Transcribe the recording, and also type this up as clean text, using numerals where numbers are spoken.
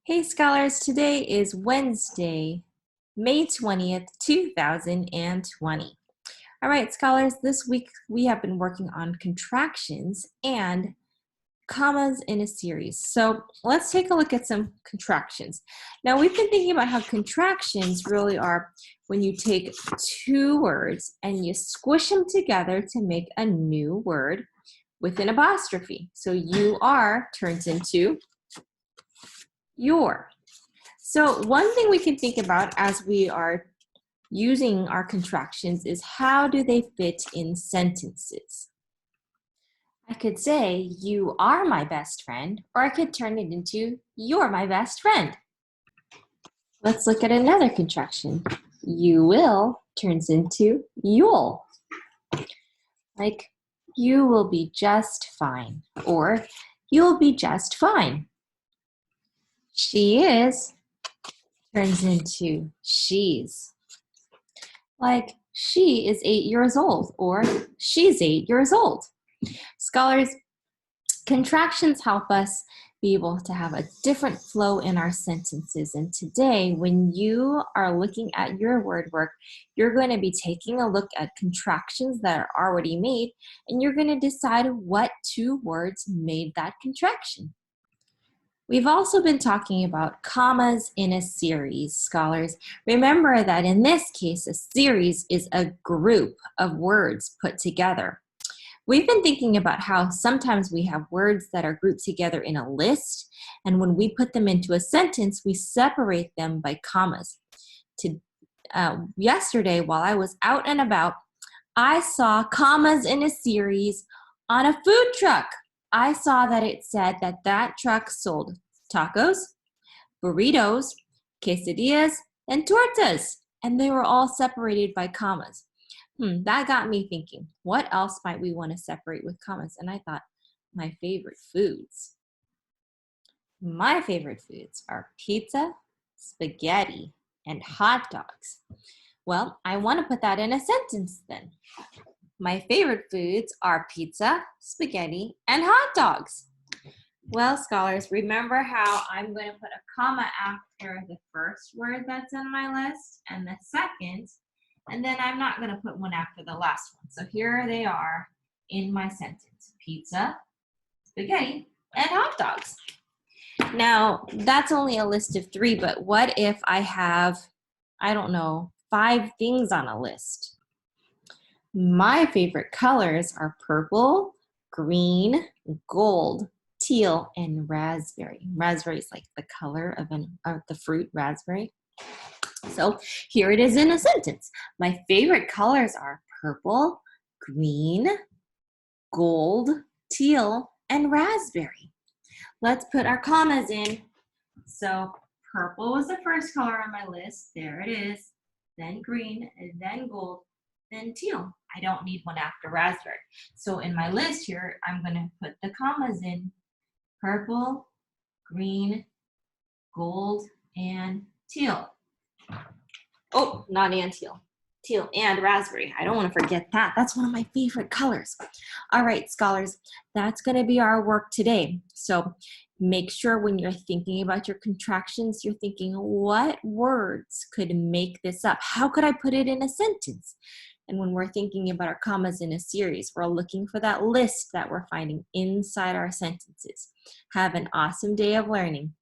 Hey scholars, today is Wednesday, May 20th, 2020. All right, scholars, this week we have been working on contractions and commas in a series. So let's take a look at some contractions. Now we've been thinking about how contractions really are when you take two words and you squish them together to make a new word with an apostrophe. So you are turns into your. So one thing we can think about as we are using our contractions is how do they fit in sentences? I could say, you are my best friend, or I could turn it into, you're my best friend. Let's look at another contraction. You will turns into you'll. Like, you will be just fine, or you'll be just fine. She is turns into she's. Like, she is 8 years old, or she's 8 years old. Scholars, contractions help us be able to have a different flow in our sentences. And today, when you are looking at your word work, you're going to be taking a look at contractions that are already made, and you're going to decide what two words made that contraction. We've also been talking about commas in a series, scholars. Remember that in this case, a series is a group of words put together. We've been thinking about how sometimes we have words that are grouped together in a list, and when we put them into a sentence, we separate them by commas. Yesterday, while I was out and about, I saw commas in a series on a food truck. I saw that it said that that truck sold tacos, burritos, quesadillas, and tortas, and they were all separated by commas. That got me thinking, what else might we want to separate with commas? And I thought, my favorite foods. My favorite foods are pizza, spaghetti, and hot dogs. Well, I want to put that in a sentence then. My favorite foods are pizza, spaghetti, and hot dogs. Well, scholars, remember how I'm going to put a comma after the first word that's in my list and the second, and then I'm not going to put one after the last one. So here they are in my sentence: pizza, spaghetti, and hot dogs. Now, that's only a list of 3, but what if I have, I don't know, 5 things on a list? My favorite colors are purple, green, gold, teal, and raspberry. Raspberry is like the color of the fruit raspberry. So here it is in a sentence. My favorite colors are purple, green, gold, teal, and raspberry. Let's put our commas in. So purple was the first color on my list. There it is. Then green, and then gold, then teal. I don't need one after raspberry. So in my list here, I'm going to put the commas in: purple, green, gold, and teal. Oh, not and teal. Teal and raspberry. I don't want to forget that. That's one of my favorite colors. All right, scholars, that's going to be our work today. So make sure when you're thinking about your contractions, you're thinking, what words could make this up? How could I put it in a sentence? And when we're thinking about our commas in a series, we're looking for that list that we're finding inside our sentences. Have an awesome day of learning.